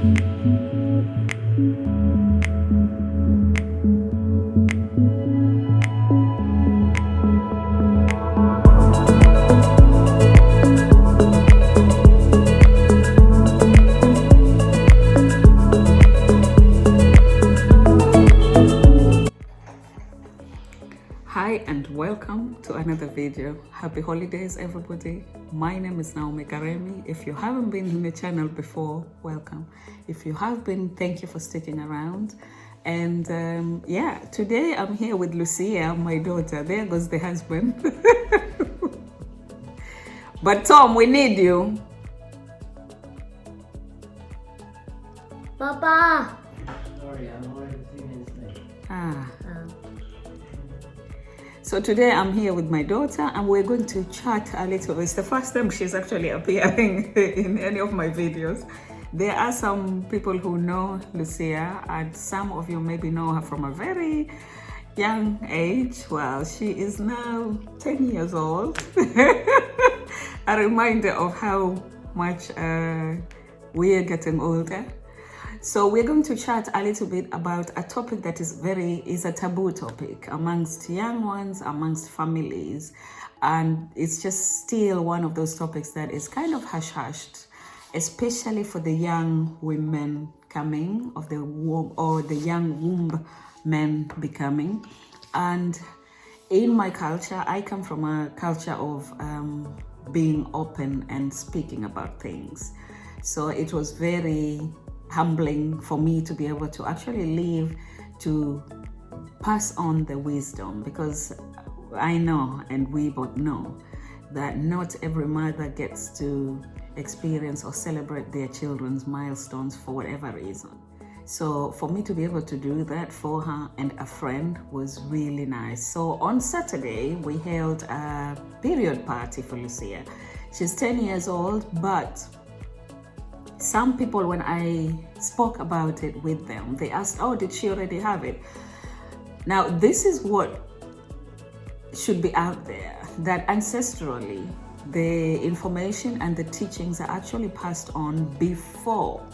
Hi and welcome to another video. Happy holidays everybody. My name is Karibu. If you haven't been in the channel before, welcome. If you have been, thank you for sticking around. And yeah, today I'm here with Lucia, my daughter. There goes the husband. But Tom, we need you. Papa! Sorry, I'm already 3 minutes late. So today I'm here with my daughter and we're going to chat a little. It's the first time she's actually appearing in any of my videos. There are some people who know Lucia and some of you maybe know her from a very young age. Well, she is now 10 years old. A reminder of how much we are getting older. So we're going to chat a little bit about a topic that is a taboo topic amongst young ones, amongst families. And it's just still one of those topics that is kind of hush-hushed, especially for the young women coming of the womb or the young womb men becoming. And in my culture, I come from a culture of being open and speaking about things. So it was very humbling for me to be able to actually live to pass on the wisdom, because I know, and we both know, that not every mother gets to experience or celebrate their children's milestones for whatever reason. So for me to be able to do that for her and a friend was really nice. So on Saturday, we held a period party for Lucia. She's 10 years old, but some people, when I spoke about it with them, they asked, oh, did she already have it? Now, this is what should be out there, that ancestrally, the information and the teachings are actually passed on before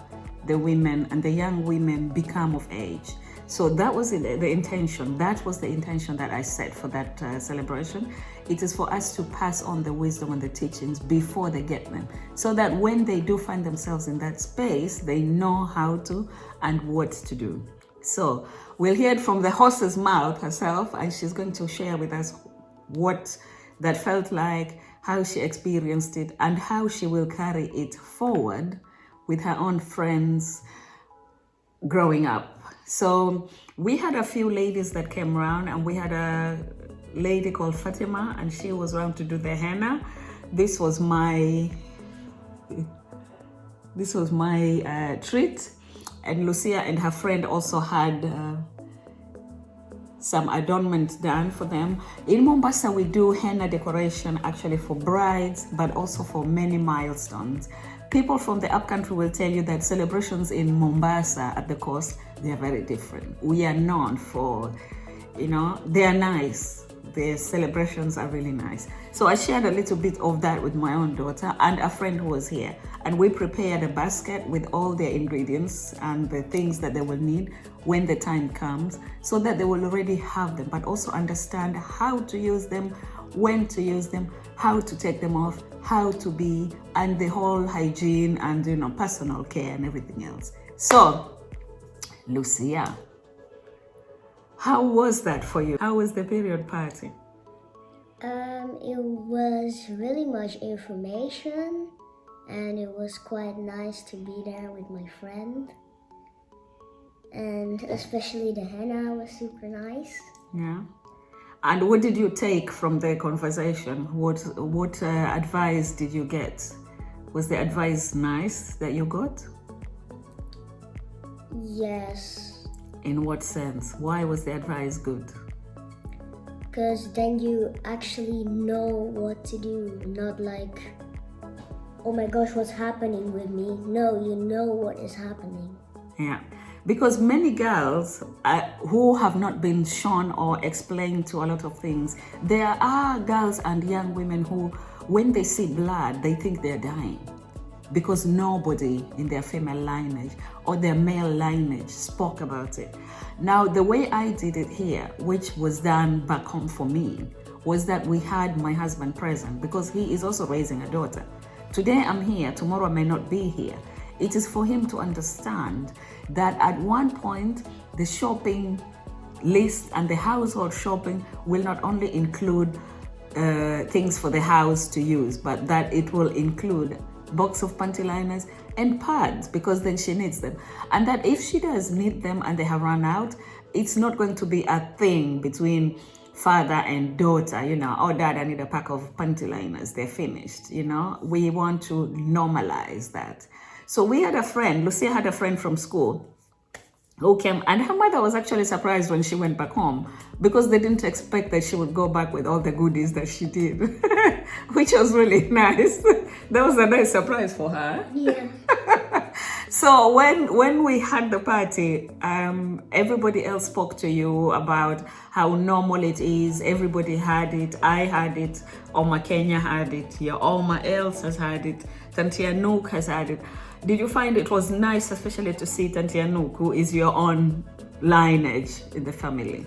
the women and the young women become of age. So that was the intention. That was the intention that I set for that celebration. It is for us to pass on the wisdom and the teachings before they get them, so that when they do find themselves in that space, they know how to and what to do. So we'll hear it from the horse's mouth herself, and she's going to share with us what that felt like, how she experienced it, and how she will carry it forward with her own friends growing up. So we had a few ladies that came around, and we had a lady called Fatima, and she was around to do the henna. This was my treat, and Lucia and her friend also had some adornment done for them. In Mombasa, we do henna decoration actually for brides, but also for many milestones. People from the upcountry will tell you that celebrations in Mombasa at the coast, they are very different. We are known for, they are nice. The celebrations are really nice. So I shared a little bit of that with my own daughter and a friend who was here. And we prepared a basket with all their ingredients and the things that they will need when the time comes, so that they will already have them, but also understand how to use them, when to use them, how to take them off, how to be, and the whole hygiene and personal care and everything else. So, Lucia, how was that for you? How was the period party? It was really much information, and it was quite nice to be there with my friend. And especially the henna was super nice. Yeah. And what did you take from the conversation? What advice did you get? Was the advice nice that you got? Yes. In what sense? Why was the advice good? Because then you actually know what to do, not like, oh my gosh, what's happening with me? No, you know what is happening. Yeah. Because many girls who have not been shown or explained to a lot of things, there are girls and young women who, when they see blood, they think they're dying. because nobody in their female lineage or their male lineage spoke about it. Now, the way I did it here, which was done back home for me, was that we had my husband present because he is also raising a daughter. Today I'm here, tomorrow I may not be here. It is for him to understand that at one point, the shopping list and the household shopping will not only include things for the house to use, but that it will include box of panty liners and pads, because then she needs them. And that if she does need them and they have run out, it's not going to be a thing between father and daughter, you know, oh dad, I need a pack of panty liners, they're finished, you know. We want to normalize that. So we had a friend, Lucia had a friend from school who came, and her mother was actually surprised when she went back home because they didn't expect that she would go back with all the goodies that she did, which was really nice. That was a nice surprise for her. Yeah. So when we had the party, everybody else spoke to you about how normal it is. Everybody had it. I had it. Oma Kenya had it. Your Oma else has had it. Tantia Nook has had it. Did you find it was nice, especially to see Tantia Nook, who is your own lineage in the family?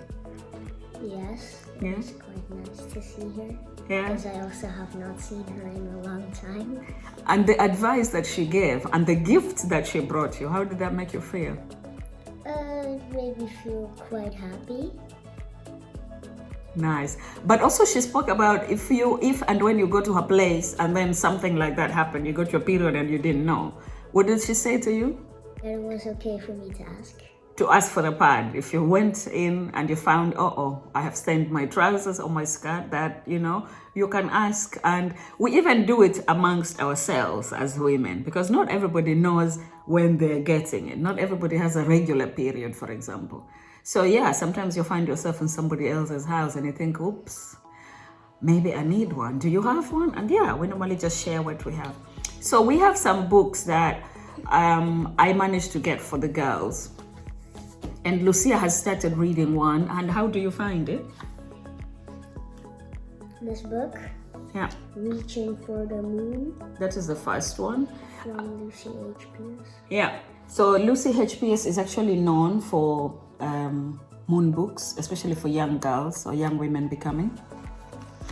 Yes. Yeah. It's quite nice to see her. Yeah. Because I also have not seen her in a long time. And the advice that she gave and the gift that she brought you, how did that make you feel? It made me feel quite happy. Nice. But also she spoke about if and when you go to her place and then something like that happened, you got your period and you didn't know. What did she say to you? That it was okay for me to ask. To ask for the pad. If you went in and you found, I have stained my trousers or my skirt, that, you know, you can ask. And we even do it amongst ourselves as women, because not everybody knows when they're getting it. Not everybody has a regular period, for example. So yeah, sometimes you find yourself in somebody else's house and you think, oops, maybe I need one. Do you have one? And yeah, we normally just share what we have. So we have some books that I managed to get for the girls. And Lucia has started reading one. And how do you find it? This book, Yeah, Reaching for the Moon, that is the first one. from Lucy H. Pierce. Yeah, so Lucy HPS is actually known for moon books, especially for young girls or young women becoming.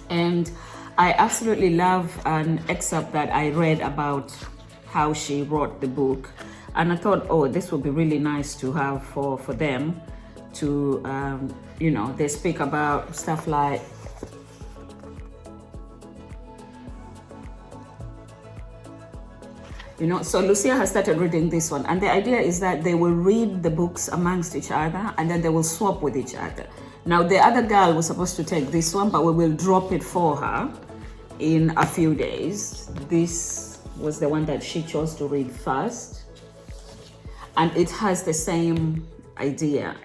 And I absolutely love an excerpt that I read about how she wrote the book. And I thought, this would be really nice to have for them to, they speak about stuff like, so Lucia has started reading this one. And the idea is that they will read the books amongst each other and then they will swap with each other. Now, the other girl was supposed to take this one, but we will drop it for her in a few days. This was the one that she chose to read first. And it has the same idea,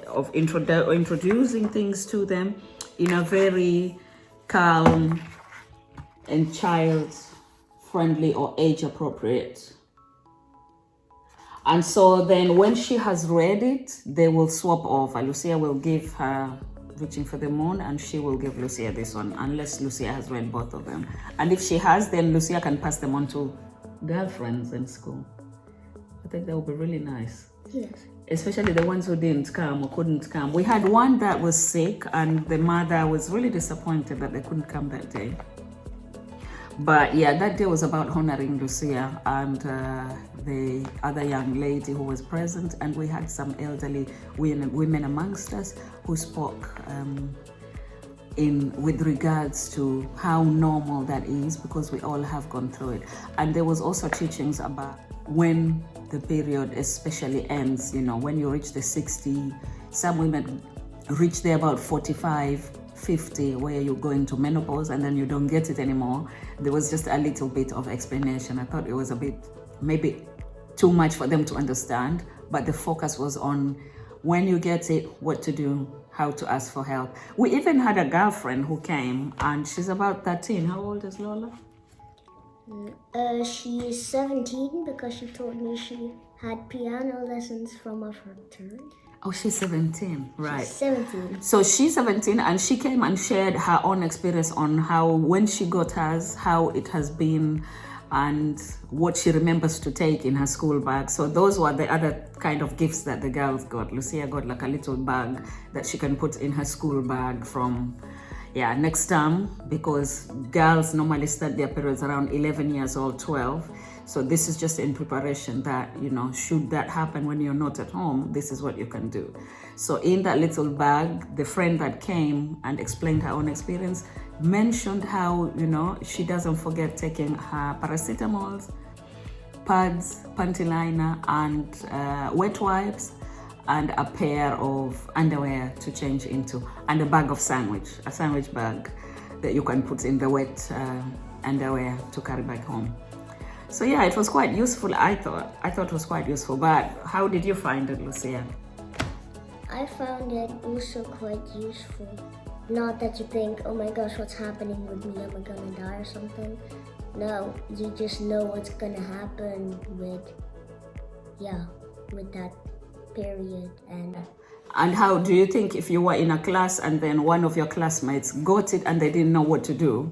of introducing things to them in a very calm and child-friendly or age-appropriate. And so then when she has read it, they will swap over. Lucia will give her Reaching for the Moon and she will give Lucia this one, unless Lucia has read both of them. And if she has, then Lucia can pass them on to girlfriends in school. I think that would be really nice. Yes. Especially the ones who didn't come or couldn't come. We had one that was sick and the mother was really disappointed that they couldn't come that day. But yeah, that day was about honoring Lucia and the other young lady who was present, and we had some elderly women amongst us who spoke with regards to how normal that is, because we all have gone through it. And there was also teachings about when the period especially ends, when you reach the 60, some women reach there about 45, 50, where you go into menopause and then you don't get it anymore. There was just a little bit of explanation. I thought it was a bit, maybe too much for them to understand, but the focus was on when you get it, what to do, how to ask for help. We even had a girlfriend who came and she's about 13. How old is Lola? She is 17 because she told me she had piano lessons from her third. Oh, she's 17, right. She's 17. So she's 17 and she came and shared her own experience on how, when she got hers, how it has been and what she remembers to take in her school bag. So those were the other kind of gifts that the girls got. Lucia got like a little bag that she can put in her school bag from next term, because girls normally start their periods around 11 years old, 12. So this is just in preparation that, should that happen when you're not at home, this is what you can do. So in that little bag, the friend that came and explained her own experience mentioned how, she doesn't forget taking her paracetamols, pads, panty liner, and wet wipes, and a pair of underwear to change into, and a bag of a sandwich bag that you can put in the wet underwear to carry back home. So yeah, it was quite useful. I thought it was quite useful. But how did you find it, Lucia? I found it also quite useful. Not that you think, oh my gosh, what's happening with me? Am I gonna die or something? No, you just know what's gonna happen with that period. And how do you think if you were in a class and then one of your classmates got it and they didn't know what to do?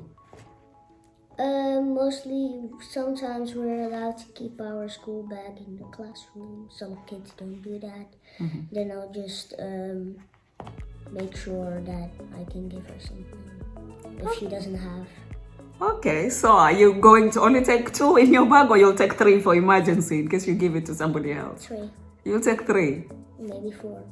Mostly, sometimes we're allowed to keep our school bag in the classroom. Some kids don't do that. Mm-hmm. Then I'll just make sure that I can give her something if she doesn't have. Okay, so are you going to only take 2 in your bag, or you'll take 3 for emergency in case you give it to somebody else? 3. You'll take 3? Maybe 4.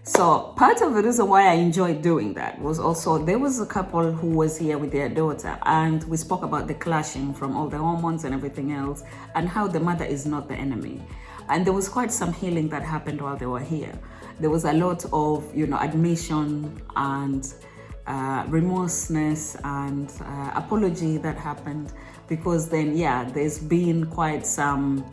So part of the reason why I enjoyed doing that was also there was a couple who was here with their daughter, and we spoke about the clashing from all the hormones and everything else, and how the mother is not the enemy. And there was quite some healing that happened while they were here. There was a lot of, admission and remorseness and apology that happened, because then, there's been quite some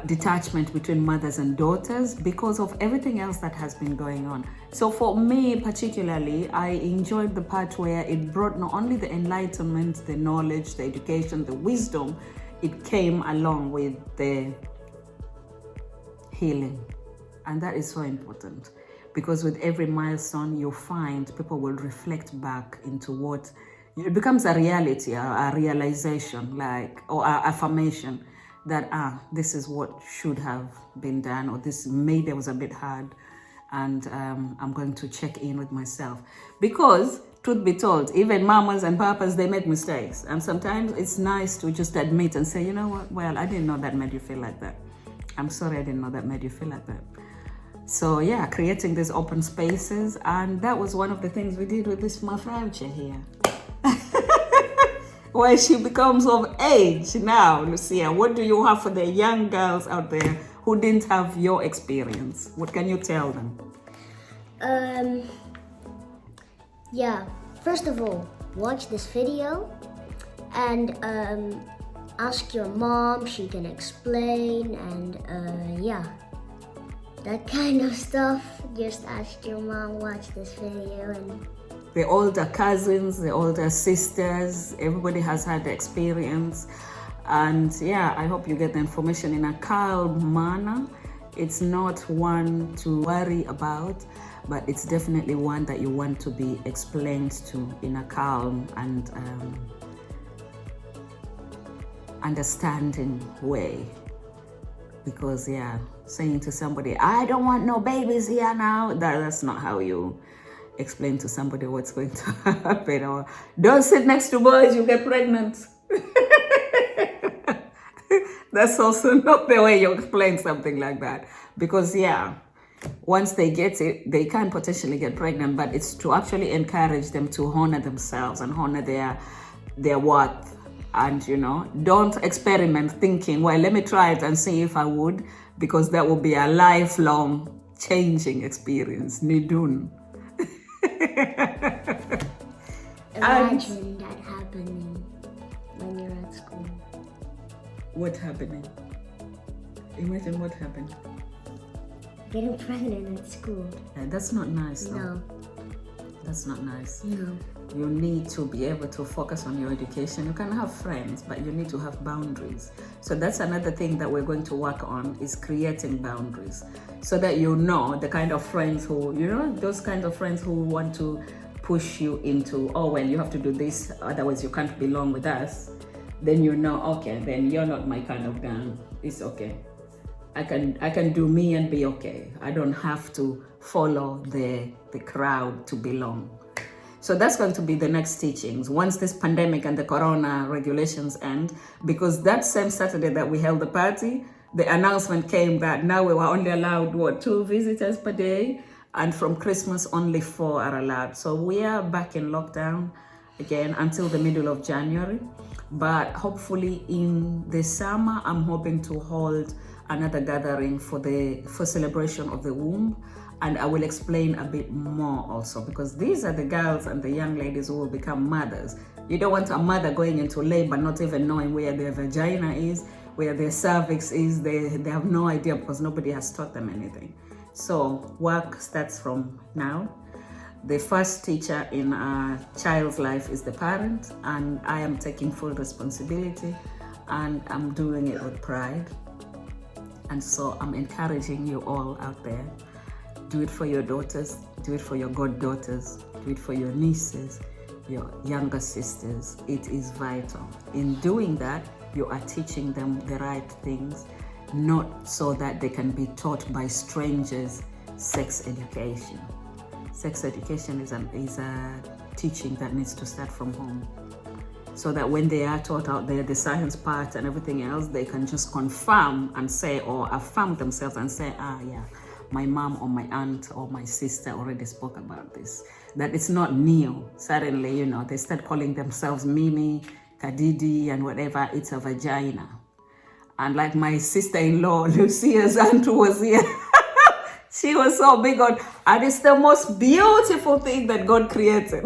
detachment between mothers and daughters because of everything else that has been going on. So for me particularly, I enjoyed the part where it brought not only the enlightenment, the knowledge, the education, the wisdom, it came along with the healing. And that is so important, because with every milestone you find people will reflect back into what it becomes a reality, a realization, or affirmation that this is what should have been done, or this maybe was a bit hard, and I'm going to check in with myself. Because truth be told, even mamas and papas, they make mistakes, and sometimes it's nice to just admit and say, you know what, well, I didn't know that made you feel like that. I'm sorry, I didn't know that made you feel like that. So creating these open spaces, and that was one of the things we did with this Mafrauche here. Where she becomes of age now, Lucia, what do you have for the young girls out there who didn't have your experience? What can you tell them? First of all, watch this video and ask your mom, she can explain, and that kind of stuff. Just ask your mom, watch this video, and the older cousins, the older sisters, everybody has had the experience. And I hope you get the information in a calm manner. It's not one to worry about, but it's definitely one that you want to be explained to in a calm and understanding way. Because saying to somebody, I don't want no babies here now, that's not how you explain to somebody what's going to happen. Or don't sit next to boys, you get pregnant. That's also not the way you explain something like that. Because once they get it, they can potentially get pregnant, but it's to actually encourage them to honor themselves and honor their worth. And don't experiment thinking, well, let me try it and see if I would, because that will be a lifelong changing experience. Nidun. Imagine that happening when you're at school. What happening? Imagine what happened. Getting pregnant at school. That's not nice, though. No. That's not nice. No. You need to be able to focus on your education. You can have friends, but you need to have boundaries. So that's another thing that we're going to work on, is creating boundaries, so that the kind of friends who, those kinds of friends who want to push you into, oh, well, you have to do this, otherwise you can't belong with us. then you know, okay, then you're not my kind of gang. It's okay. I can do me and be okay. I don't have to follow the crowd to belong. So that's going to be the next teachings once this pandemic and the corona regulations end, because that same Saturday that we held the party, the announcement came that now we were only allowed 2 visitors per day, and from Christmas only 4 are allowed. So we are back in lockdown again until the middle of January. But hopefully in the summer, I'm hoping to hold another gathering for celebration of the womb. And I will explain a bit more also, because these are the girls and the young ladies who will become mothers. You don't want a mother going into labor not even knowing where their vagina is, where their cervix is. They have no idea because nobody has taught them anything. So work starts from now. The first teacher in a child's life is the parent, and I am taking full responsibility, and I'm doing it with pride. And so I'm encouraging you all out there. Do it for your daughters, do it for your goddaughters, do it for your nieces, your younger sisters. It is vital. In doing that, you are teaching them the right things, not so that they can be taught by strangers sex education. Sex education is a teaching that needs to start from home, so that when they are taught out there the science part and everything else, they can just confirm and say, or affirm themselves and say, yeah, my mom or my aunt or my sister already spoke about this. That it's not new. Suddenly, they start calling themselves Mimi, Kadidi, and whatever. It's a vagina. And like my sister-in-law, Lucia's aunt was here. She was so big on, and it's the most beautiful thing that God created.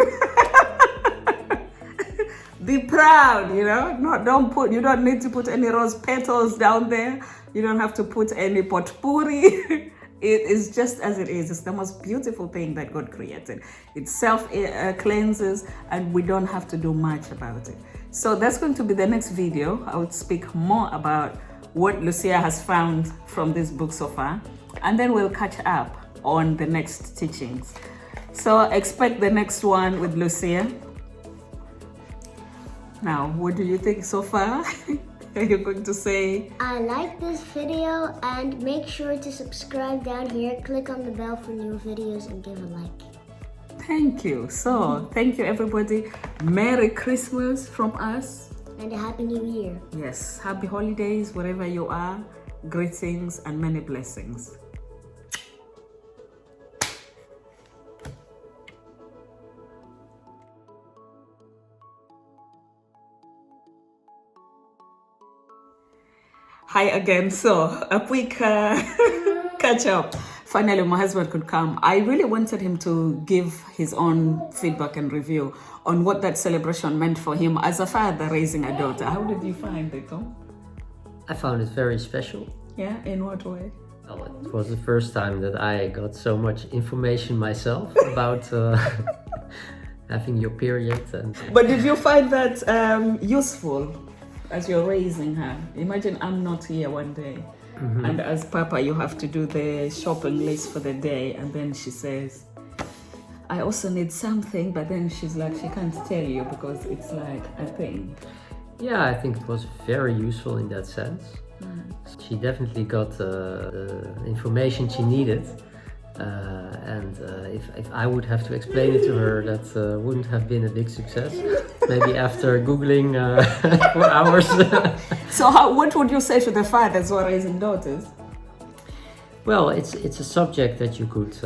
Be proud, you don't need to put any rose petals down there. You don't have to put any potpourri. It is just as it is. It's the most beautiful thing that God created. It self-cleanses, and we don't have to do much about it. So that's going to be the next video. I will speak more about what Lucia has found from this book so far, and then we'll catch up on the next teachings. So expect the next one with Lucia. Now, what do you think so far? Are you going to say? I like this video, and make sure to subscribe down here, click on the bell for new videos, and give a like. Thank you. So, thank you everybody. Merry Christmas from us. And a Happy New Year. Yes, happy holidays wherever you are. Greetings and many blessings. Hi again. So a quick catch up. Finally, my husband could come. I really wanted him to give his own feedback and review on what that celebration meant for him as a father raising a daughter. How did you find it, Tom? I found it very special. Yeah, in what way? Well, it was the first time that I got so much information myself about having your period. But did you find that useful as you're raising her? Imagine I'm not here one day, and as Papa, you have to do the shopping list for the day, and then she says, I also need something, but then she's like, she can't tell you because it's like a thing. Yeah, I think it was very useful in that sense. She definitely got the information she needed, and if I would have to explain it to her, that wouldn't have been a big success. Maybe after Googling for hours. So what would you say to the fathers who are raising daughters? Well, it's a subject that you could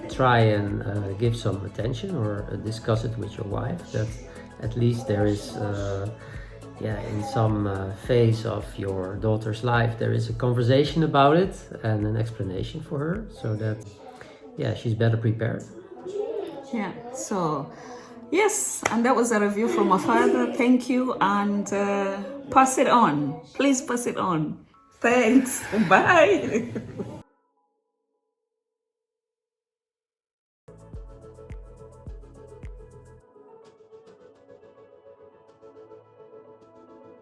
try and give some attention, or discuss it with your wife, that at least there is in some phase of your daughter's life, there is a conversation about it and an explanation for her, so that, she's better prepared. Yeah, so, yes, and that was a review from a father. Thank you, and pass it on. Please pass it on. Thanks. Bye.